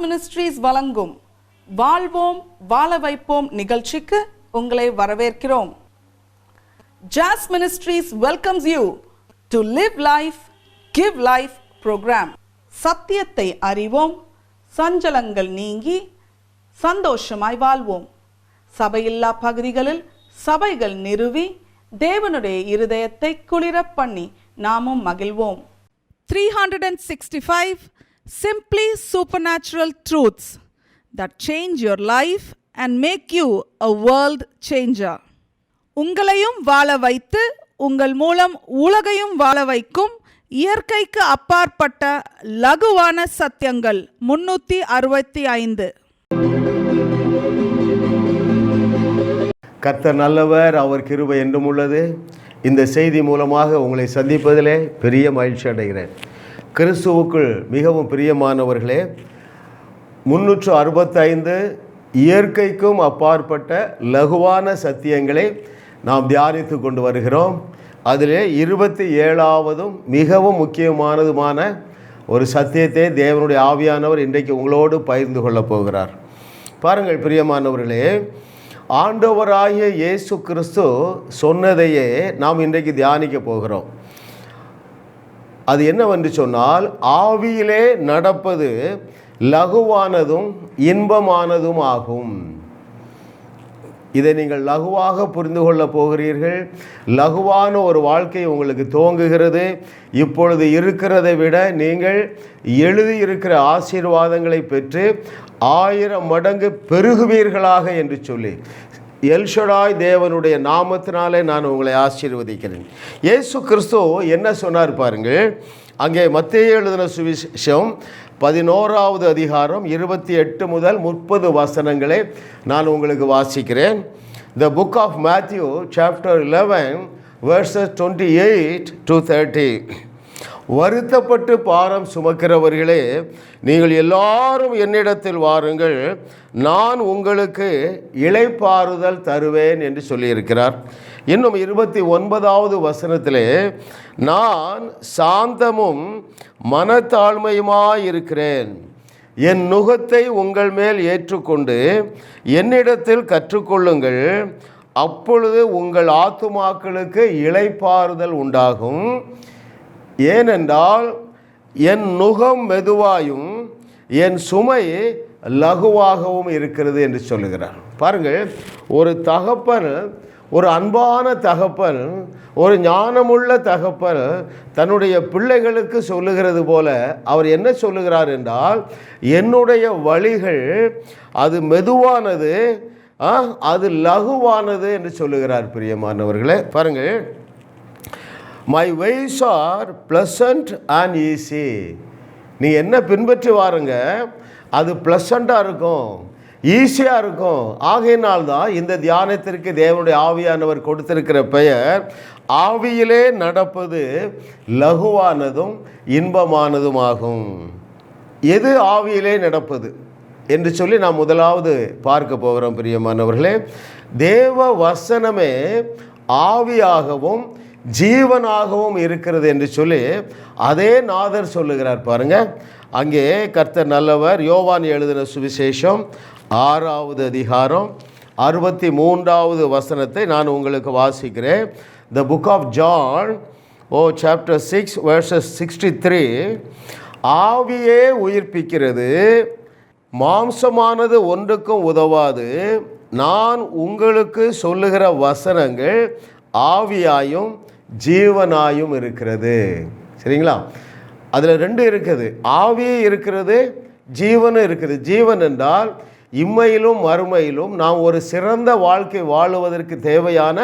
Ministries வழங்கும் வாழ்வோம் வாழ வைப்போம் நிகழ்ச்சிக்கு உங்களை வரவேற்கிறோம். ஜாஸ் ministries welcomes you to live life give life programme. சத்தியத்தை அறிவோம், சஞ்சலங்கள் நீங்கி சந்தோஷமாய் வாழ்வோம். சபையில்லா பகுதிகளில் சபைகள் நிறுவி தேவனுடைய இருதயத்தை குளிர பண்ணி நாமும் மகிழ்வோம். 365 simply supernatural truths that change your life and make you a world changer. உங்களையும் வாழ வைத்து உங்கள் மூலம் உலகையும் வாழ வைக்கும் இயற்கைக்கு அப்பாற்பட்ட லகுவான சத்தியங்கள் 365. கர்த்தர் நல்லவர், அவர் கிருபை என்றும் உள்ளது. இந்த செய்தி மூலமாக உங்களை சந்திப்பதிலே பெரிய மகிழ்ச்சி அடைகிறேன். கிறிஸ்துவுக்குள் மிகவும் பிரியமானவர்களே, 365 இயற்கைக்கும் அப்பாற்பட்ட லகுவான சத்தியங்களை நாம் தியானித்து கொண்டு வருகிறோம். அதிலே 27ஆவதும் மிகவும் முக்கியமானதுமான ஒரு சத்தியத்தை தேவனுடைய ஆவியானவர் இன்றைக்கு உங்களோடு பகிர்ந்து கொள்ளப் போகிறார். பாருங்கள் பிரியமானவர்களே, ஆண்டவராகிய இயேசு கிறிஸ்து சொன்னதையே நாம் இன்றைக்கு தியானிக்க போகிறோம். அது என்னவென்று சொன்னால், ஆவியிலே நடப்பது லகுவானதும் இன்பமானதும் ஆகும். இதை நீங்கள் லகுவாக புரிந்து கொள்ளப் போகிறீர்கள். லகுவான ஒரு வாழ்க்கை உங்களுக்கு துவங்குகிறது. இப்பொழுது இருக்கிறதை விட நீங்கள் எழுதியிருக்கிற ஆசீர்வாதங்களை பெற்று 1000 மடங்கு பெருகுவீர்களாக என்று சொல்லி எல்ஷடாய் தேவனுடைய நாமத்தினாலே நான் உங்களை ஆசீர்வதிக்கிறேன். இயேசு கிறிஸ்து என்ன சொன்னார் பாருங்கள். அங்கே மத்தேயு எழுதின சுவிசேஷம் 11வது அதிகாரம் 28 முதல் 30 வசனங்களை நான் உங்களுக்கு வாசிக்கிறேன். The book of Matthew chapter 11 verses 28 to 30. வருத்தப்பட்டு பாரம் சுமக்கிறவர்களே, நீங்கள் எல்லாரும் என்னிடத்தில் வாருங்கள், நான் உங்களுக்கு இளைப்பாறுதல் தருவேன் என்று சொல்லியிருக்கிறார். இன்னும் 29வது வசனத்திலே, நான் சாந்தமும் மனத்தாழ்மையுமாயிருக்கிறேன், என் நுகத்தை உங்கள் மேல் ஏற்றுக்கொண்டு என்னிடத்தில் கற்றுக்கொள்ளுங்கள், அப்பொழுது உங்கள் ஆத்துமாக்களுக்கு இளைப்பாறுதல் உண்டாகும். ஏனென்றால் என் நுகம் மெதுவாயும் என் சுமை லகுவாகவும் இருக்கிறது என்று சொல்லுகிறார். பாருங்கள், ஒரு தகப்பன், ஒரு அன்பான தகப்பன், ஒரு ஞானமுள்ள தகப்பன் தன்னுடைய பிள்ளைகளுக்கு சொல்லுகிறது போல அவர் என்ன சொல்லுகிறார் என்றால், என்னுடைய வழிகள் அது மெதுவானது, அது லகுவானது என்று சொல்லுகிறார். பிரியமானவர்களே, பாருங்கள், my ways are pleasant and easy. நீ என்ன பின்பற்றி வாருங்க, அது ப்ளசண்ட்டாக இருக்கும், ஈஸியாக இருக்கும். ஆகையினால்தான் இந்த தியானத்திற்கு தேவனுடைய ஆவியானவர் கொடுத்திருக்கிற பெயர் ஆவியிலே நடப்பது லகுவானதும் இன்பமானதும் ஆகும். எது ஆவியிலே நடப்பது என்று சொல்லி நாம் முதலாவது பார்க்க போகிறோம். பிரியமானவர்களே, தேவ வசனமே ஆவியாகவும் ஜீவனாகவும் இருக்கிறது என்று சொல்லி அதே நாதர் சொல்லுகிறார். பாருங்க, அங்கே கர்த்தர் நல்லவர். யோவான் எழுதின சுவிசேஷம் 6வது அதிகாரம் 63வது வசனத்தை நான் உங்களுக்கு வாசிக்கிறேன். The book of John, chapter 6 verses 63. ஆவியே உயிர்ப்பிக்கிறது, மாம்சமானது ஒன்றுக்கும் உதவாது. நான் உங்களுக்கு சொல்லுகிற வசனங்கள் ஆவியாயும் ஜீவனாயும் இருக்கிறது. சரிங்களா? அதில் 2 இருக்குது. ஆவியே இருக்கிறது, ஜீவனும் இருக்குது. ஜீவன் என்றால் இம்மையிலும் மறுமையிலும் நாம் ஒரு சிறந்த வாழ்க்கை வாழுவதற்கு தேவையான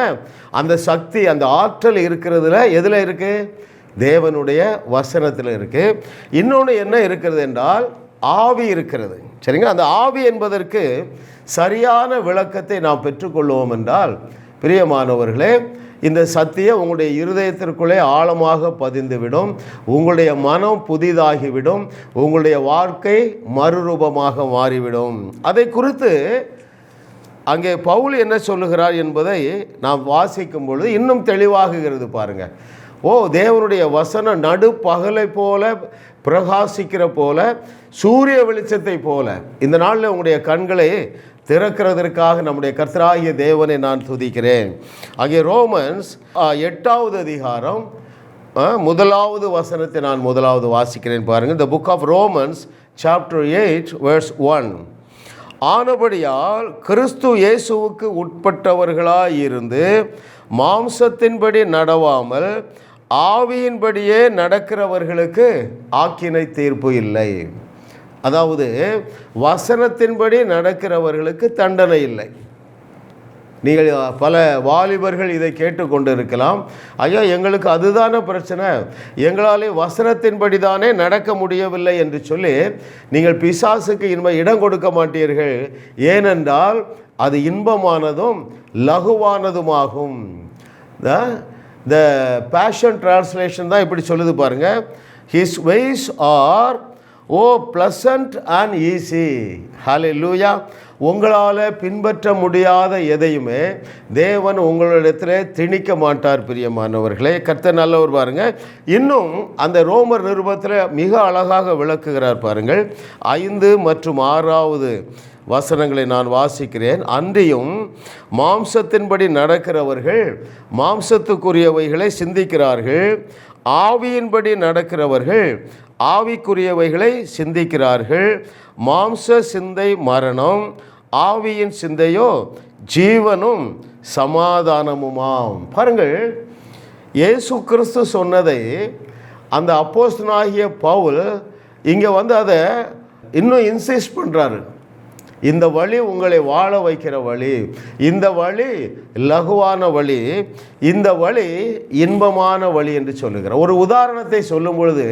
அந்த சக்தி, அந்த ஆற்றல் இருக்கிறதுல எதில் இருக்குது? தேவனுடைய வசனத்தில் இருக்குது. இன்னொன்று என்ன இருக்கிறது என்றால் ஆவி இருக்கிறது. சரிங்களா? அந்த ஆவி என்பதற்கு சரியான விளக்கத்தை நாம் பெற்றுக்கொள்வோம் என்றால், பிரியமானவர்களே, இந்த சத்தியம் உங்களுடைய இருதயத்திற்குள்ளே ஆழமாக பதிந்துவிடும். உங்களுடைய மனம் புதிதாகிவிடும். உங்களுடைய வாழ்க்கை மறுரூபமாக மாறிவிடும். அதை குறித்து அங்கே பவுல் என்ன சொல்லுகிறார் என்பதை நாம் வாசிக்கும் பொழுது இன்னும் தெளிவாகுகிறது. பாருங்கள், தேவனுடைய வசனம் நடு பகலை போல பிரகாசிக்கிற போல, சூரிய வெளிச்சத்தை போல இந்த நாளில் உங்களுடைய கண்களை திறக்கிறதற்காக நம்முடைய கர்த்தராகிய தேவனை நான் துதிக்கிறேன். ஆகிய ரோமன்ஸ் 8வது அதிகாரம் 1வது வசனத்தை நான் முதலாவது வாசிக்கிறேன் பாருங்கள். The book of Romans chapter 8 verse 1. ஆனபடியால் கிறிஸ்து இயேசுவுக்கு உட்பட்டவர்களாயிருந்து மாம்சத்தின்படி நடவாமல் ஆவியின்படியே நடக்கிறவர்களுக்கு ஆக்கினை தீர்ப்பு இல்லை. அதாவது வசனத்தின்படி நடக்கிறவர்களுக்கு தண்டனை இல்லை. நீங்கள் பல வாலிபர்கள் இதை கேட்டுக்கொண்டு இருக்கலாம், ஐயா எங்களுக்கு அதுதானே பிரச்சனை, எங்களாலே வசனத்தின்படி தானே நடக்க முடியவில்லை என்று சொல்லி நீங்கள் பிசாசுக்கு இடம் கொடுக்க மாட்டீர்கள். ஏனென்றால் அது இன்பமானதும் லகுவானதுமாகும். The Passion Translation தான் இப்படி சொல்லுது பாருங்க. His ways are pleasant and easy. Hallelujah. உங்களால் பின்பற்ற முடியாத எதையுமே தேவன் உங்களிடத்தில் திணிக்க மாட்டார். பிரியமானவர்களே, கர்த்தர் நல்லவர் பாருங்க. இன்னும் அந்த ரோமர் நிருபத்தில் மிக அழகாக விளக்குகிறார் பாருங்கள். 5 மற்றும் 6வது வசனங்களை நான் வாசிக்கிறேன். அன்றியும் மாம்சத்தின்படி நடக்கிறவர்கள் மாம்சத்துக்குரியவைகளை சிந்திக்கிறார்கள், ஆவியின்படி நடக்கிறவர்கள் ஆவிக்குரியவைகளை சிந்திக்கிறார்கள். மாம்ச சிந்தை மரணம், ஆவியின் சிந்தையோ ஜீவனும் சமாதானமுமாம். பாருங்கள், இயேசு கிறிஸ்து சொன்னதை அந்த அப்போஸ்தலனாகிய பவுல் இங்கே அதை இன்னும் இன்சிஸ்ட் பண்ணுறாரு. இந்த வழி உங்களை வாழ வைக்கிற வழி, இந்த வழி லகுவான வழி, இந்த வழி இன்பமான வழி என்று சொல்லுகிறார். ஒரு உதாரணத்தை சொல்லும் பொழுது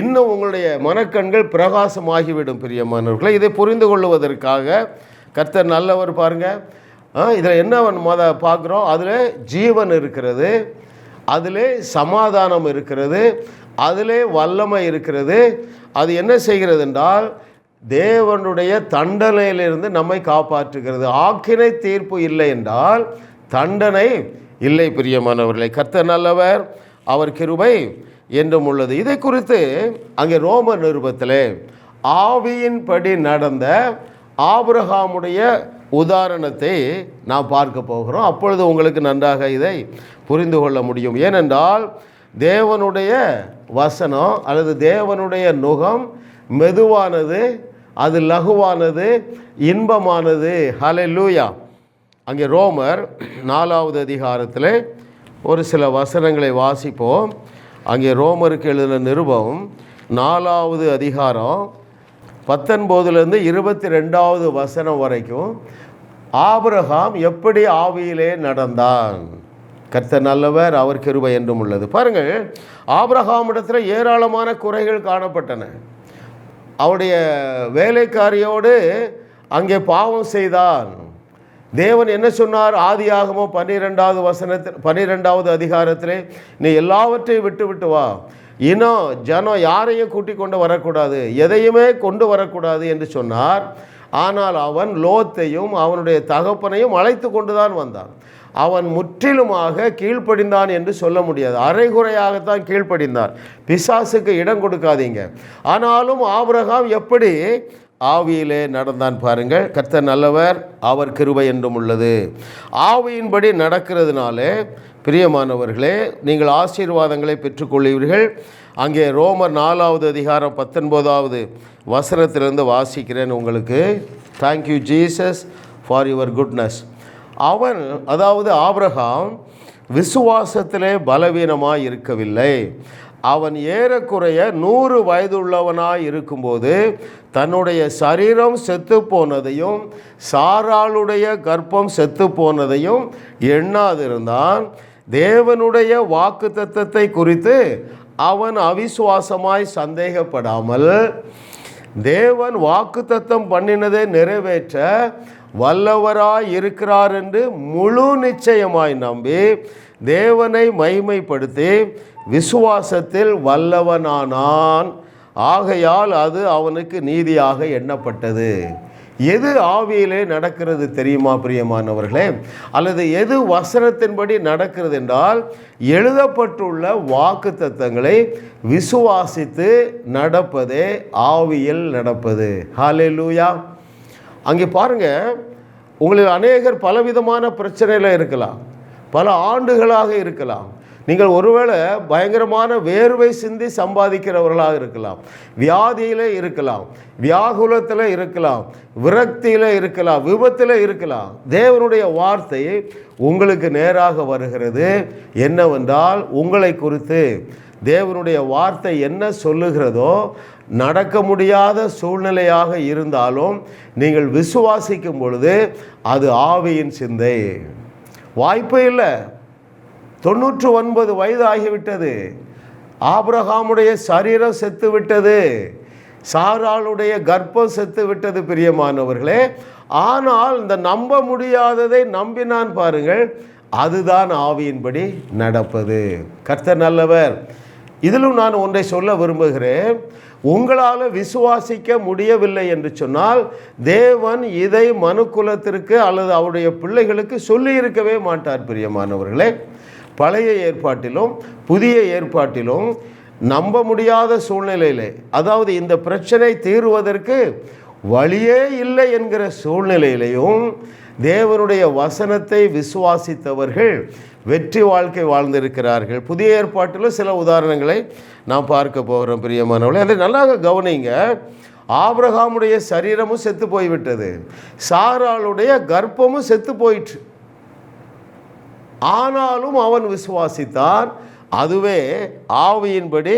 இன்னும் உங்களுடைய மனக்கண்கள் பிரகாசமாகிவிடும். பிரியமானவர்களை, இதை புரிந்து கொள்வதற்காக கர்த்தர் நல்லவர் பாருங்கள். இதில் என்ன பார்க்குறோம்? அதில் ஜீவன் இருக்கிறது, அதில் சமாதானம் இருக்கிறது, அதில் வல்லமை இருக்கிறது. அது என்ன செய்கிறது என்றால் தேவனுடைய தண்டனையிலிருந்து நம்மை காப்பாற்றுகிறது. ஆக்கினை தீர்ப்பு இல்லை என்றால் தண்டனை இல்லை. பிரியமானவர்களே, கர்த்தர் நல்லவர், அவர் கிருபை என்றும் உள்ளது. இதை குறித்து அங்கே ரோமர் நிருபத்திலே ஆவியின்படி நடந்த ஆபிரகாமுடைய உதாரணத்தை நாம் பார்க்க போகிறோம். அப்பொழுது உங்களுக்கு நன்றாக இதை புரிந்து கொள்ள முடியும். ஏனென்றால் தேவனுடைய வசனம் அல்லது தேவனுடைய நுகம் மெதுவானது, அது லகுவானது, இன்பமானது. ஹல்லேலூயா. அங்கே ரோமர் 4வது அதிகாரத்தில் ஒரு சில வசனங்களை வாசிப்போம். அங்கே ரோமருக்கு எழுதின நிருபம் 4வது அதிகாரம் 19லேருந்து 22வது வசனம் வரைக்கும் ஆபிரகாம் எப்படி ஆவியிலே நடந்தான். கர்த்தர் நல்லவர், அவர் கிருபை என்றும் உள்ளது. பாருங்கள், ஆபிரகாமிடத்தில் ஏராளமான குறைகள் காணப்பட்டன. அவருடைய வேலைக்காரியோடு அங்கே பாவம் செய்தான். தேவன் என்ன சொன்னார்? ஆதியாகமம் 12வது அதிகாரத்திலே நீ எல்லாவற்றையும் விட்டு வா, இன்னும் ஜனம் யாரையும் கூட்டிக் கொண்டு வரக்கூடாது, எதையுமே கொண்டு வரக்கூடாது என்று சொன்னார். ஆனால் அவன் லோத்தையும் அவனுடைய தகப்பனையும் அழைத்து கொண்டு தான் வந்தான். அவன் முற்றிலுமாக கீழ்ப்படிந்தான் என்று சொல்ல முடியாது, அரைகுறையாகத்தான் கீழ்ப்படிந்தான். பிசாசுக்கு இடம் கொடுக்காதீங்க. ஆனாலும் ஆபிரகாம் எப்படி ஆவியிலே நடந்தான் பாருங்கள். கர்த்தர் நல்லவர், அவர் கிருபை என்றும் உள்ளது. ஆவியின்படி நடக்கிறதுனாலே பிரியமானவர்களே நீங்கள் ஆசீர்வாதங்களை பெற்றுக்கொள்வீர்கள். அங்கே ரோமர் 4வது அதிகாரம் 19வது வசனத்திலிருந்து வாசிக்கிறேன் உங்களுக்கு. Thank you Jesus for your goodness. அவன், அதாவது ஆபிரகாம், விசுவாசத்திலே பலவீனமாய் இருக்கவில்லை. அவன் ஏறக்குறைய 100 வயதுள்ளவனாய் இருக்கும்போது தன்னுடைய சரீரம் செத்து போனதையும் சாராளுடைய கர்ப்பம் செத்து போனதையும் எண்ணாதிருந்தான். தேவனுடைய வாக்குத்தத்தத்தை குறித்து அவன் அவிசுவாசமாய் சந்தேகப்படாமல் தேவன் வாக்குத்தத்தம் பண்ணினதை நிறைவேற்ற வல்லவராய் இருக்கிறார் என்று முழு நிச்சயமாய் நம்பி தேவனை மகிமைப்படுத்தி விசுவாசத்தில் வல்லவனானான். ஆகையால் அது அவனுக்கு நீதியாக எண்ணப்பட்டது. எது ஆவியிலே நடக்கிறது தெரியுமா பிரியமானவர்களே? அல்லது எது வசனத்தின்படி நடக்கிறது என்றால், எழுதப்பட்டுள்ள வாக்குத்தத்தங்களை விசுவாசித்து நடப்பதே ஆவியில் நடப்பது. ஹல்லேலூயா. அங்கே பாருங்க, உங்களில் அநேகர் பலவிதமான பிரச்சனையில் இருக்கலாம், பல ஆண்டுகளாக இருக்கலாம். நீங்கள் ஒருவேளை பயங்கரமான வேர்வை சிந்தி சம்பாதிக்கிறவர்களாக இருக்கலாம், வியாதியில் இருக்கலாம், வியாகுலத்தில் இருக்கலாம், விரக்தியில் இருக்கலாம், விபத்தில் இருக்கலாம். தேவனுடைய வார்த்தை உங்களுக்கு நேராக வருகிறது. என்னவென்றால், உங்களை குறித்து தேவனுடைய வார்த்தை என்ன சொல்லுகிறதோ, நடக்க முடியாத சூழ்நிலையாக இருந்தாலும் நீங்கள் விசுவாசிக்கும் பொழுது அது ஆவியின் சிந்தை. வாய்ப்பே இல்லை. 99 வயது ஆகிவிட்டது. ஆபிரகாமுடைய சரீரம் செத்து விட்டது, சாராளுடைய கர்ப்பம் செத்து விட்டது பிரியமானவர்களே. ஆனால் இந்த நம்ப முடியாததை நம்பினான் பாருங்கள், அதுதான் ஆவியின்படி நடப்பது. கர்த்தர் நல்லவர். இதிலும் நான் ஒன்றை சொல்ல விரும்புகிறேன். உங்களால் விசுவாசிக்க முடியவில்லை என்று சொன்னால், தேவன் இதை மனுக்குலத்திற்கு அல்லது அவருடைய பிள்ளைகளுக்கு சொல்லி இருக்கவே மாட்டார் பிரியமானவர்களே. பழைய ஏற்பாட்டிலும் புதிய ஏற்பாட்டிலும் நம்ப முடியாத சூழ்நிலையிலே, அதாவது இந்த பிரச்சனை தீர்வதற்கு வழியே இல்லை என்கிற சூழ்நிலையிலையும் தேவனுடைய வசனத்தை விசுவாசித்தவர்கள் வெற்றி வாழ்க்கை வாழ்ந்திருக்கிறார்கள். புதிய ஏற்பாட்டிலும் சில உதாரணங்களை நாம் பார்க்க போகிறோம் பிரியமானவர்களே. அதை நல்லாக கவனிங்க. ஆபிரகாமுடைய சரீரமும் செத்து போய்விட்டது, சாராளுடைய கர்ப்பமும் செத்து போயிற்று. ஆனாலும் அவன் விசுவாசித்தான். அதுவே ஆவியின்படி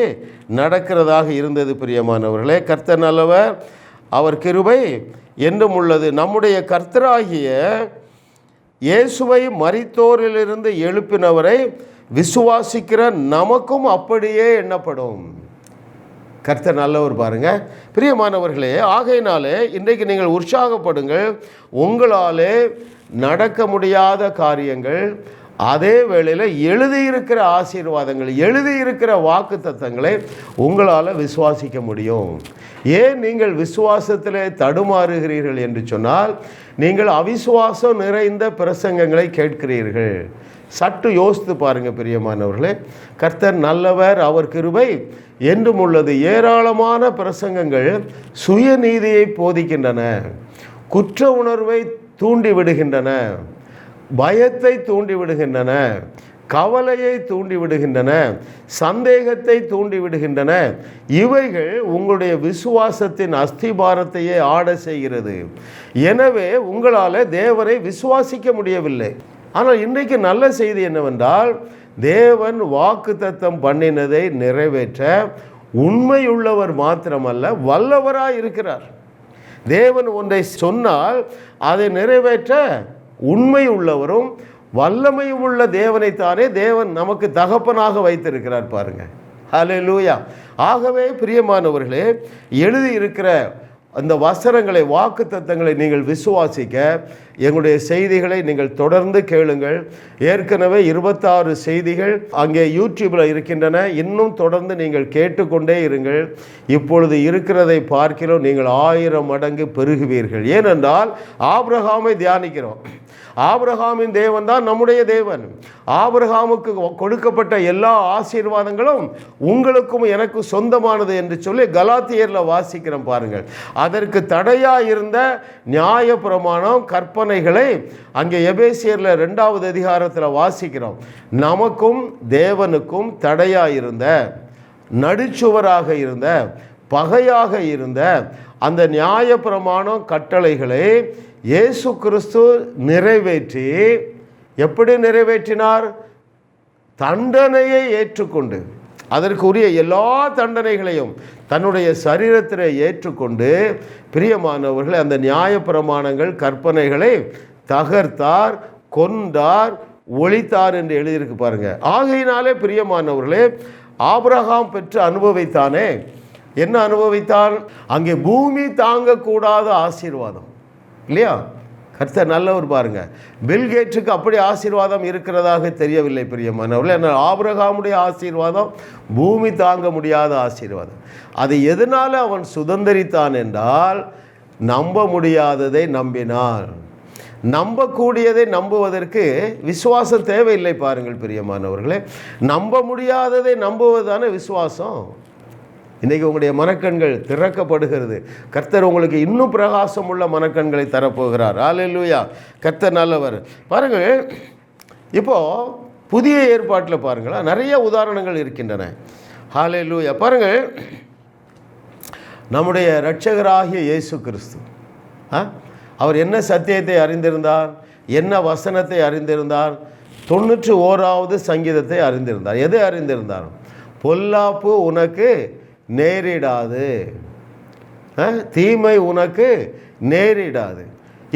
நடக்கிறதாக இருந்தது பிரியமானவர்களே. கர்த்தர் நல்லவர், அவர் கிருபை என்றும் உள்ளது. நம்முடைய கர்த்தராகிய இயேசுவை மரித்தோரிலிருந்து எழுப்பினவரை விசுவாசிக்கிற நமக்கும் அப்படியே எண்ணப்படும். கர்த்தர் நல்லவர் பாருங்க பிரியமானவர்களே. ஆகையினாலே இன்றைக்கு நீங்கள் உற்சாகப்படுங்கள். உங்களாலே நடக்க முடியாத காரியங்கள், அதே வேளையில் எழுதியிருக்கிற ஆசீர்வாதங்கள், எழுதியிருக்கிற வாக்கு தத்தங்களை உங்களால் விசுவாசிக்க முடியும். ஏன் நீங்கள் விசுவாசத்திலே தடுமாறுகிறீர்கள் என்று சொன்னால், நீங்கள் அவிசுவாசம் நிறைந்த பிரசங்கங்களை கேட்கிறீர்கள். சற்று யோசித்து பாருங்கள் பிரியமானவர்களே. கர்த்தர் நல்லவர், அவர் கிருபை என்றும் உள்ளது. ஏராளமான பிரசங்கங்கள் சுயநீதியை போதிக்கின்றன, குற்ற உணர்வை தூண்டி விடுகின்றன, பயத்தை தூண்டி விடுகின்றன, கவலையை தூண்டி விடுகின்றன, சந்தேகத்தை தூண்டி விடுகின்றன. இவைகள் உங்களுடைய விசுவாசத்தின் அஸ்திபாரத்தையே ஆட செய்கிறது. எனவே உங்களால் தேவனை விசுவாசிக்க முடியவில்லை. ஆனால் இன்றைக்கு நல்ல செய்தி என்னவென்றால், தேவன் வாக்குத்தத்தம் பண்ணினதை நிறைவேற்ற உண்மையுள்ளவர் மாத்திரமல்ல, வல்லவராய் இருக்கிறார். தேவன் ஒன்றை சொன்னால் அதை நிறைவேற்ற உண்மை உள்ளவரும் வல்லமையும் உள்ள தேவனைத்தானே தேவன் நமக்கு தகப்பனாக வைத்திருக்கிறார் பாருங்க. ஹல்லேலூயா. ஆகவே பிரியமானவர்களே, எழுதியிருக்கிற அந்த வசனங்களை, வாக்கு தத்தங்களை நீங்கள் விசுவாசிக்க எங்களுடைய செய்திகளை நீங்கள் தொடர்ந்து கேளுங்கள். ஏற்கனவே 26 செய்திகள் அங்கே யூடியூப்பில் இருக்கின்றன. இன்னும் தொடர்ந்து நீங்கள் கேட்டுக்கொண்டே இருங்கள். இப்பொழுது இருக்கிறதை பார்க்கிறோம், நீங்கள் 1000 மடங்கு பெருகுவீர்கள். ஏனென்றால் ஆபிரகாமை தியானிக்கிறோம். ஆபிரகாமின் தேவன் தான் நம்முடைய தேவன். ஆபிரகாமுக்கு கொடுக்கப்பட்ட எல்லா ஆசீர்வாதங்களும் உங்களுக்கும் எனக்கு சொந்தமானது என்று சொல்லி கலாத்தியரில் வாசிக்கிறோம் பாருங்கள். அதற்கு தடையாக இருந்த நியாய பிரமாணம், கற்பனைகளை அங்கே எபேசியரில் 2வது அதிகாரத்தில் வாசிக்கிறோம். நமக்கும் தேவனுக்கும் தடையாக இருந்த, நடுச்சுவராக இருந்த, பகையாக இருந்த அந்த நியாய பிரமாணம் கட்டளைகளை இயேசு கிறிஸ்து நிறைவேற்றி, எப்படி நிறைவேற்றினார்? தண்டனையை ஏற்றுக்கொண்டு, அதற்குரிய எல்லா தண்டனைகளையும் தன்னுடைய சரீரத்தில் ஏற்றுக்கொண்டு, பிரியமானவர்களை, அந்த நியாய பிரமாணங்கள், கற்பனைகளை தகர்த்தார், கொன்றார், ஒழித்தார் என்று எழுதியிருக்கு பாருங்க. ஆகையினாலே பிரியமானவர்களே, ஆபிரகாம் பெற்று அனுபவித்தானே, என்ன அனுபவித்தான்? அங்கே பூமி தாங்கக்கூடாத ஆசீர்வாதம் இல்லையா? கர்த்தர் நல்லவர் பாருங்க. பில்கேட்ஸுக்கு அப்படி ஆசீர்வாதம் இருக்கிறதாக தெரியவில்லை பிரியமானவர்களே. ஆனால் ஆபிரகாமுடைய ஆசீர்வாதம் பூமி தாங்க முடியாத ஆசீர்வாதம். அது எதனால் அவன் சுதந்திரித்தான் என்றால், நம்ப முடியாததை நம்பினார். நம்பக்கூடியதை நம்புவதற்கு விசுவாசம் தேவையில்லை. பாருங்கள் பிரியமானவர்களே, நம்ப முடியாததை நம்புவதான விசுவாசம். இன்றைக்கி உங்களுடைய மனக்கண்கள் திறக்கப்படுகிறது. கர்த்தர் உங்களுக்கு இன்னும் பிரகாசம் உள்ள மனக்கண்களை தரப்போகிறார். அல்லேலூயா, கர்த்தர் நல்லவர். பாருங்கள், இப்போது புதிய ஏற்பாட்டில் பாருங்களா, நிறைய உதாரணங்கள் இருக்கின்றன. அல்லேலூயா. பாருங்கள், நம்முடைய இரட்சகராகிய இயேசு கிறிஸ்து அவர் என்ன சத்தியத்தை அறிந்திருந்தார், என்ன வசனத்தை அறிந்திருந்தார்? 91வது சங்கீதத்தை அறிந்திருந்தார். எதை அறிந்திருந்தார்? பொல்லாப்பு உனக்கு நேரிடாது, தீமை உனக்கு நேரிடாது.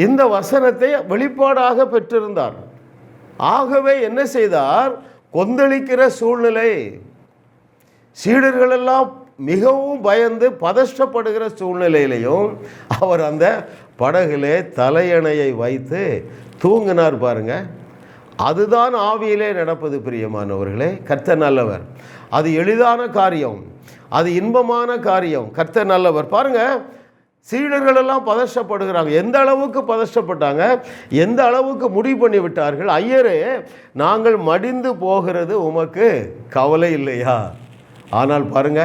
இந்த வசனத்தை வெளிப்பாடாக பெற்றிருந்தார். ஆகவே என்ன செய்தார்? கொந்தளிக்கிற சூழ்நிலை, சீடர்களெல்லாம் மிகவும் பயந்து பதஷ்டப்படுகிற சூழ்நிலையிலையும் அவர் அந்த படகிலே தலையணையை வைத்து தூங்கினார். பாருங்க, அதுதான் ஆவியிலே நடப்பது பிரியமானவர்களே. கர்த்தர் நல்லவர். அது எளிதான காரியம், அது இன்பமான காரியம். கர்த்தர் நல்லவர். பாருங்க, சீடர்களெல்லாம் பதஷ்டப்படுகிறாங்க. எந்த அளவுக்கு பதஷ்டப்பட்டாங்க, எந்த அளவுக்கு முடிவு பண்ணி விட்டார்கள்? ஐயரே, நாங்கள் மடிந்து போகிறது உமக்கு கவலை இல்லையா? ஆனால் பாருங்க,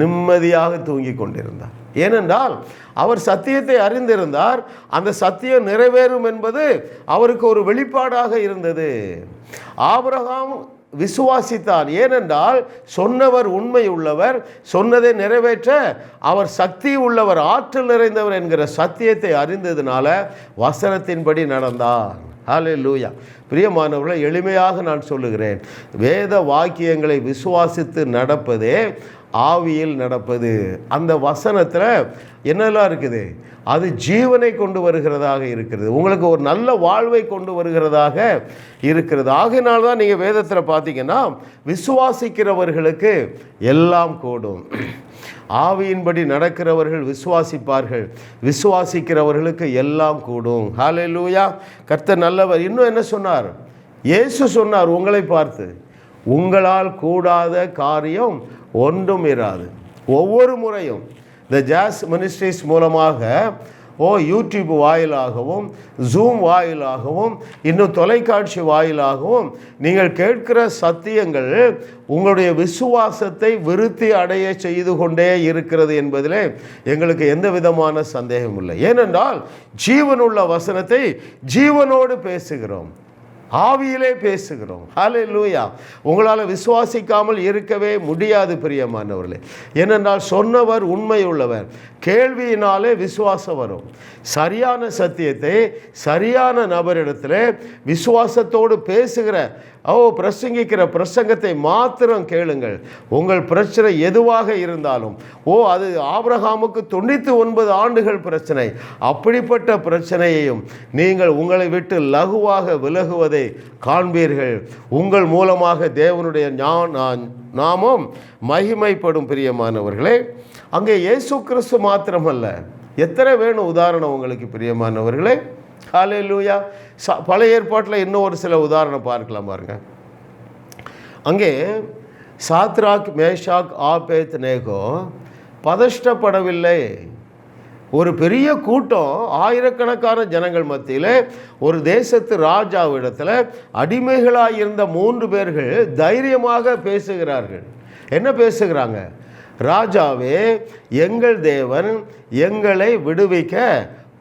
நிம்மதியாக தூங்கி கொண்டிருந்தார். ஏனென்றால் அவர் சத்தியத்தை அறிந்திருந்தார். அந்த சத்தியம் நிறைவேறும் என்பது அவருக்கு ஒரு வெளிப்பாடாக இருந்தது. ஆபிரகாம் விசுவாசித்தார். ஏனென்றால் சொன்னவர் உண்மை உள்ளவர், சொன்னதை நிறைவேற்ற அவர் சக்தி உள்ளவர், ஆற்றல் நிறைந்தவர் என்கிற சத்தியத்தை அறிந்ததுனால வசனத்தின்படி நடந்தார். ஹல்லேலூயா. பிரியமானவர்களை, எளிமையாக நான் சொல்லுகிறேன், வேத வாக்கியங்களை விசுவாசித்து நடப்பதே ஆவியில் நடப்பது. அந்த வசனத்தில் என்னெல்லாம் இருக்குது? அது ஜீவனை கொண்டு வருகிறதாக இருக்கிறது, உங்களுக்கு ஒரு நல்ல வாழ்வை கொண்டு வருகிறதாக இருக்கிறது. ஆகையினால்தான் நீங்கள் வேதத்தில் பார்த்தீங்கன்னா, விசுவாசிக்கிறவர்களுக்கு எல்லாம் கூடும். ஆவியின்படி நடக்கிறவர்கள் விசுவாசிப்பார்கள், விசுவாசிக்கிறவர்களுக்கு எல்லாம் கூடும். ஹல்லேலூயா, கர்த்தர் நல்லவர். இன்னும் என்ன சொன்னார்? இயேசு சொன்னார் உங்களை பார்த்து, உங்களால் கூடாத காரியம் ஒன்றும் இராது. ஒவ்வொரு முறையும் இந்த ஜாஸ் மினிஸ்ட்ரிஸ் மூலமாக யூடியூப் வாயிலாகவும், ஜூம் வாயிலாகவும், இன்னும் தொலைக்காட்சி வாயிலாகவும் நீங்கள் கேட்கிற சத்தியங்கள் உங்களுடைய விசுவாசத்தை விருத்தி அடைய செய்து கொண்டே இருக்கிறது என்பதிலே எங்களுக்கு எந்த விதமான சந்தேகம் இல்லை. ஏனென்றால் ஜீவனுள்ள வசனத்தை ஜீவனோடு பேசுகிறோம், ஆவியிலே பேசுகிறோம். ஹல்லேலூயா. உங்களால் விசுவாசிக்காமல் இருக்கவே முடியாது பிரியமானவர்களே. ஏனென்றால் சொன்னவர் உண்மை உள்ளவர், கேள்வியினாலே விசுவாசம் வரும். சரியான சத்தியத்தை சரியான நபரிடத்தில் விசுவாசத்தோடு பேசுகிற பிரசங்கிக்கிற பிரசங்கத்தை மாத்திரம் கேளுங்கள். உங்கள் பிரச்சனை எதுவாக இருந்தாலும், அது ஆபிரகாமுக்கு 99 ஆண்டுகள் பிரச்சனை, அப்படிப்பட்ட பிரச்சனையையும் நீங்கள் உங்களை விட்டு லகுவாக விலகுவதை காண்பீர்கள். உங்கள் மூலமாக தேவனுடைய நாமம் மகிமைப்படும். பிரியமானவர்களே, அங்கே இயேசு கிறிஸ்து மாத்திரமல்ல, எத்தனை வேணும் உதாரணம் உங்களுக்கு பிரியமானவர்களே. ஹல்லேலூயா. பழைய ஏற்பாட்டில் இன்னும் ஒரு சில உதாரணம் பார்க்கலாம். பாருங்க, அங்கே சாத்ராக், மேஷாக், ஆபேத் நேகோ பதஷ்டப்படவில்லை. ஒரு பெரிய கூட்டம், ஆயிரக்கணக்கான ஜனங்கள் மத்தியில் ஒரு தேசத்து ராஜாவிடத்தில் அடிமைகளாக இருந்த 3 பேர்கள் தைரியமாக பேசுகிறார்கள். என்ன பேசுகிறாங்க? ராஜாவே, எங்கள் தேவன் எங்களை விடுவிக்க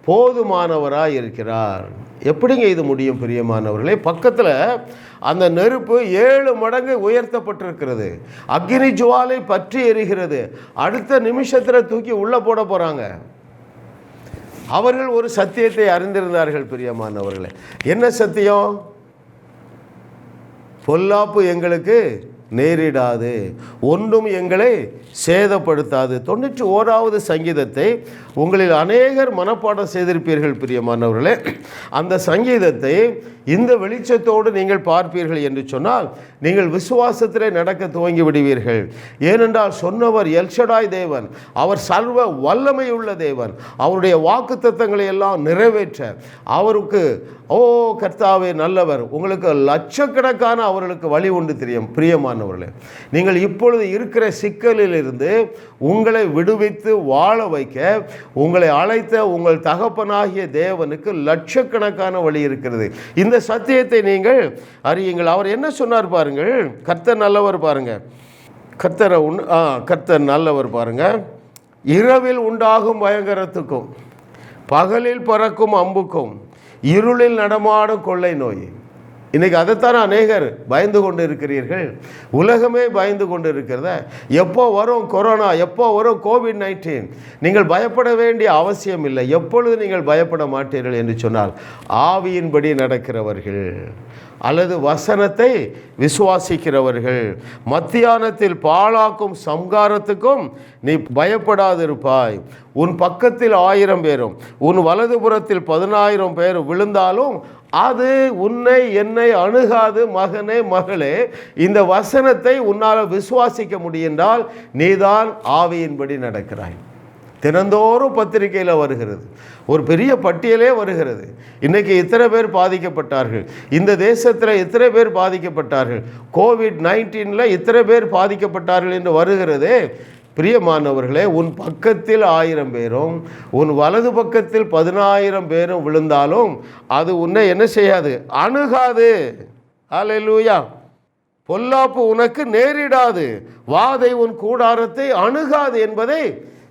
போதுமானவராக இருக்கிறார். எப்படிங்க இது முடியும் பிரியமானவர்களே? பக்கத்தில் அந்த நெருப்பு 7 மடங்கு உயர்த்தப்பட்டிருக்கிறது, அக்னி ஜுவாலை பற்றி எரிகிறது. அடுத்த நிமிஷத்தில் தூக்கி உள்ளே போட போகிறாங்க. அவர்கள் ஒரு சத்தியத்தை அறிந்திருந்தார்கள் பிரியமானவர்களே. என்ன சத்தியம்? பொல்லாப்பு எங்களுக்கு நேரிடாது, ஒன்றும் எங்களை சேதப்படுத்தாது. 91வது சங்கீதத்தை உங்களில் அநேகர் மனப்பாடம் செய்திருப்பீர்கள் பிரியமானவர்களே. அந்த சங்கீதத்தை இந்த வெளிச்சத்தோடு நீங்கள் பார்ப்பீர்கள் என்று சொன்னால் நீங்கள் விசுவாசத்திலே நடக்க துவங்கி விடுவீர்கள். ஏனென்றால் சொன்னவர் எல்ஷடாய் தேவன், அவர் சர்வ வல்லமையுள்ள தேவன். அவருடைய வாக்குத்தத்தங்களை எல்லாம் நிறைவேற்ற அவருக்கு கர்த்தாவே நல்லவர். உங்களுக்கு லட்சக்கணக்கான அவர்களுக்கு வழி உண்டு தெரியும் பிரியமான பிரியமானவர்களே, நீங்கள் இப்பொழுது இருக்கிற சிக்கலிலிருந்து உங்களை விடுவித்து வாழ வைக்க உங்களை அழைத்த உங்கள் தகப்பனாகிய தேவனுக்கு லட்சக்கணக்கான வழி இருக்கிறது. இந்த சத்தியத்தை நீங்கள் அறியுங்கள். அவர் என்ன சொன்னார் பாருங்கள். கர்த்தர் நல்லவர் பாருங்க. கர்த்தர் நல்லவர் பாருங்க. இரவில் உண்டாகும் பயங்கரத்துக்கும் பகலில் பறக்கும் அம்புக்கும் இருளில் நடமாடும் கொள்ளை நோய். இன்றைக்கி அதைத்தான் அநேகர் பயந்து கொண்டு இருக்கிறீர்கள். உலகமே பயந்து கொண்டு இருக்கிறத. எப்போ வரும் கொரோனா, எப்போ வரும் கோவிட்-19? நீங்கள் பயப்பட வேண்டிய அவசியம் இல்லை. எப்பொழுது நீங்கள் பயப்பட மாட்டீர்கள் என்று சொன்னால், ஆவியின்படி நடக்கிறவர்கள் அல்லது வசனத்தை விசுவாசிக்கிறவர்கள் மத்தியானத்தில் பாழாக்கும் சம்காரத்துக்கும் நீ பயப்படாதிருப்பாய். உன் பக்கத்தில் 1000 பேரும் உன் வலதுபுறத்தில் 10,000 பேரும் விழுந்தாலும் அது உன்னை என்னை அணுகாது. மகனே மகளே, இந்த வசனத்தை உன்னால் விசுவாசிக்க முடிந்தால் நீதான் ஆவியின்படி நடக்கிறாய். தினந்தோறும் பத்திரிகையில் வருகிறது, ஒரு பெரிய பட்டியலே வருகிறது. இன்றைக்கி இத்தனை பேர் பாதிக்கப்பட்டார்கள், இந்த தேசத்தில் இத்தனை பேர் பாதிக்கப்பட்டார்கள், கோவிட்-19 இத்தனை பேர் பாதிக்கப்பட்டார்கள் என்று வருகிறதே. பிரியமானவர்களே, உன் பக்கத்தில் 1000 பேரும் உன் வலது பக்கத்தில் 10,000 பேரும் விழுந்தாலும் அது உன்னை என்ன செய்யாது? அணுகாது. அல்லேலூயா. பொல்லாப்பு உனக்கு நேரிடாது, வாதை உன் கூடாரத்தை அணுகாது என்பதை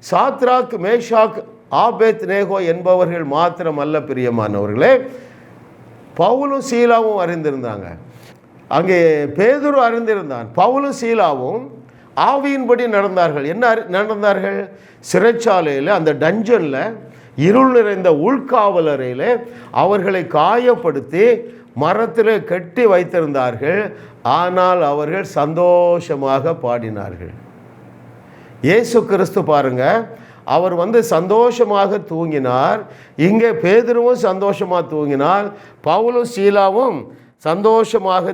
சாத்ராக், மேஷாக், ஆபேத் நேகோ என்பவர்கள் மாத்திரம் அல்ல பிரியமானவர்களே, பவுலும் சீலாவும் அறிந்திருந்தாங்க. அங்கே பேதுரு அறிந்திருந்தான். பவுலும் சீலாவும் ஆவியின்படி நடந்தார்கள். என்ன நடந்தார்கள்? சிறைச்சாலையில், அந்த டஞ்சனில், இருள் நிறைந்த உள்காவலறையில் அவர்களை காயப்படுத்தி மரத்தில் கட்டி வைத்திருந்தார்கள். ஆனால் அவர்கள் சந்தோஷமாக பாடினார்கள். இயேசு கிறிஸ்து பாருங்க, அவர் சந்தோஷமாக தூங்கினார். இங்கே பேதுருவும் சந்தோஷமாக தூங்கினார், பவுலும் சீலாவும் சந்தோஷமாக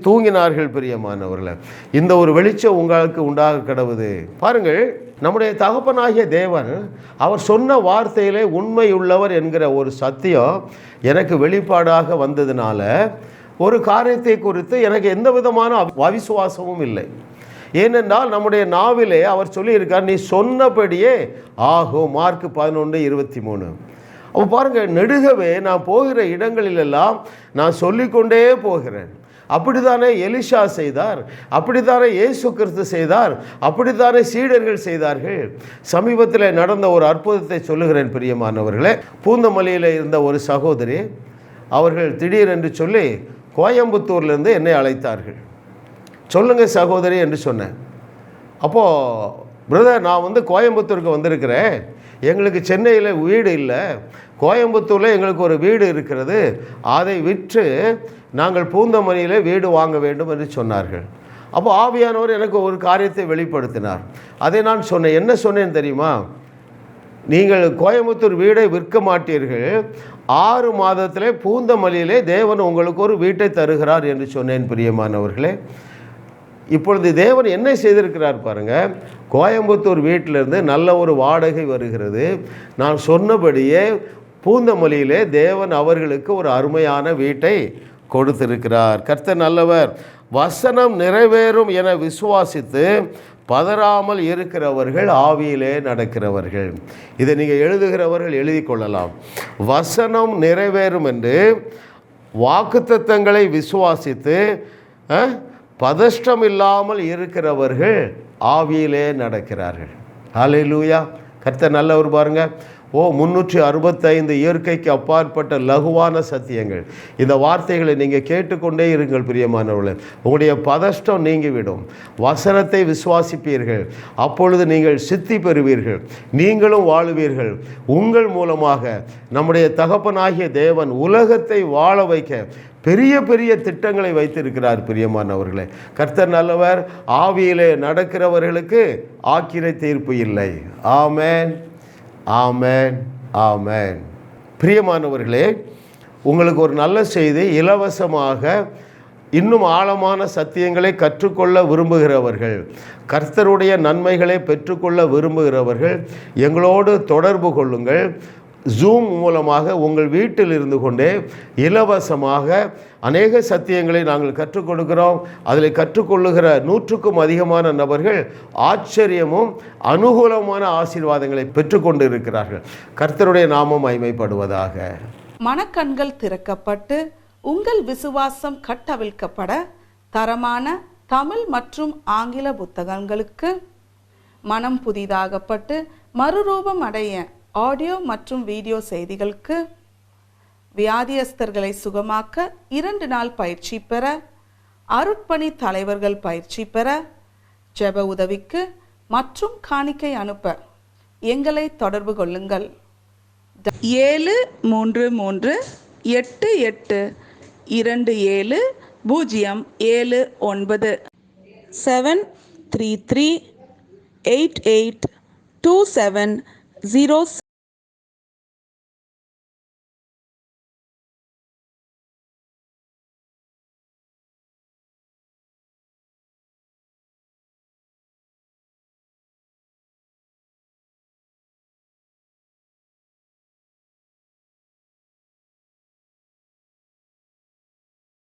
தூங்கினார்கள். பிரியமானவர்களே, இந்த ஒரு வெளிச்சம் உங்களுக்கு உண்டாக கடவுது. பாருங்கள், நம்முடைய தகப்பனாகிய தேவன் அவர் சொன்ன வார்த்தையிலே உண்மையுள்ளவர் என்கிற ஒரு சத்தியம் எனக்கு வெளிப்பாடாக வந்ததுனால ஒரு காரியத்தை குறித்து எனக்கு எந்த விதமான அவிசுவாசமும் இல்லை. ஏனென்றால் நம்முடைய நாவிலே அவர் சொல்லியிருக்கார், நீ சொன்னபடியே ஆகும். மார்க் 11:23. அப்போ பாருங்கள், நெடுகவே நான் போகிற இடங்களிலெல்லாம் நான் சொல்லிக்கொண்டே போகிறேன். அப்படித்தானே எலிஷா செய்தார், அப்படித்தானே இயேசு கிறிஸ்து செய்தார், அப்படித்தானே சீடர்கள் செய்தார்கள். சமீபத்தில் நடந்த ஒரு அற்புதத்தை சொல்லுகிறேன் பிரியமானவர்களே. பூந்தமல்லியில் இருந்த ஒரு சகோதரி, அவர்கள் திடீரென்று சொல்லி கோயம்புத்தூர்லேருந்து என்னை அழைத்தார்கள். சொல்லுங்கள் சகோதரி என்று சொன்னேன். அப்போது, பிரதர், நான் கோயம்புத்தூருக்கு வந்திருக்கிறேன், எங்களுக்கு சென்னையில் வீடு இல்லை, கோயம்புத்தூரில் எங்களுக்கு ஒரு வீடு இருக்கிறது, அதை விற்று நாங்கள் பூந்தமல்லியில் வீடு வாங்க வேண்டும் என்று சொன்னார்கள். அப்போ ஆவியானவர் எனக்கு ஒரு காரியத்தை வெளிப்படுத்தினார். அதை நான் சொன்னேன். என்ன சொன்னேன் தெரியுமா? நீங்கள் கோயம்புத்தூர் வீடை விற்க மாட்டீர்கள், 6 மாதத்திலே பூந்தமல்லியிலே தேவன் உங்களுக்கு ஒரு வீட்டை தருகிறார் என்று சொன்னேன். பிரியமானவர்களே, இப்பொழுது தேவன் என்ன செய்திருக்கிறார் பாருங்கள். கோயம்புத்தூர் வீட்டிலிருந்து நல்ல ஒரு வாடகை வருகிறது. நான் சொன்னபடியே பூந்தமல்லியிலே தேவன் அவர்களுக்கு ஒரு அருமையான வீட்டை கொடுத்திருக்கிறார். கர்த்தர் நல்லவர். வசனம் நிறைவேறும் என விசுவாசித்து பதறாமல் இருக்கிறவர்கள் ஆவியிலே நடக்கிறவர்கள். இதை நீங்கள் எழுதுகிறவர்கள் எழுதி கொள்ளலாம். வசனம் நிறைவேறும் என்று வாக்குத்தத்தங்களை விசுவாசித்து பதஷ்டம் இல்லாமல் இருக்கிறவர்கள் ஆவியிலே நடக்கிறார்கள். ஹல்லேலூயா. கர்த்தர் நல்லவர் பாருங்க. 365 இயற்கைக்கு அப்பாற்பட்ட லகுவான சத்தியங்கள். இந்த வார்த்தைகளை நீங்கள் கேட்டுக்கொண்டே இருங்கள் பிரியமானவர்களே. உங்களுடைய பதஷ்டம் நீங்கிவிடும். வசனத்தை விசுவாசிப்பீர்கள், அப்பொழுது நீங்கள் சித்தி பெறுவீர்கள், நீங்களும் வாழுவீர்கள். உங்கள் மூலமாக நம்முடைய தகப்பனாகிய தேவன் உலகத்தை வாழ வைக்க பெரிய பெரிய திட்டங்களை வைத்திருக்கிறார். பிரியமானவர்களே, கர்த்தர் நல்லவர். ஆவியிலே நடக்கிறவர்களுக்கு ஆக்கினை தீர்ப்பு இல்லை. ஆமென், ஆமென், ஆமென். பிரியமானவர்களே, உங்களுக்கு ஒரு நல்ல செய்தி. இலவசமாக இன்னும் ஆழமான சத்தியங்களை கற்றுக்கொள்ள விரும்புகிறவர்கள், கர்த்தருடைய நன்மைகளை பெற்றுக்கொள்ள விரும்புகிறவர்கள் எங்களோடு தொடர்பு கொள்ளுங்கள். ஜூம் மூலமாக உங்கள் வீட்டில் இருந்து கொண்டே இலவசமாக அநேக சத்தியங்களை நாங்கள் கற்றுக் கொடுக்கிறோம். அதில் கற்றுக்கொள்ளுகிற 100க்கும் அதிகமான நபர்கள் ஆச்சரியமும் அனுகூலமான ஆசீர்வாதங்களை பெற்றுக்கொண்டு இருக்கிறார்கள். கர்த்தருடைய நாமம் மகிமைப்படுவதாக. மனக்கண்கள் திறக்கப்பட்டு உங்கள் விசுவாசம் கட்டவிழ்க்கப்பட தரமான தமிழ் மற்றும் ஆங்கில புத்தகங்களுக்கு, மனம் புதிதாகப்பட்டு மறுரூபம் அடைய ஆடியோ மற்றும் வீடியோ செய்திகளுக்கு, வியாதியஸ்தர்களை சுகமாக்க 2 நாள் பயிற்சி பெற, அருட்பணி தலைவர்கள் பயிற்சி பெற, ஜெப உதவிக்கு மற்றும் காணிக்கை அனுப்ப எங்களை தொடர்பு கொள்ளுங்கள். 73328827079 733882706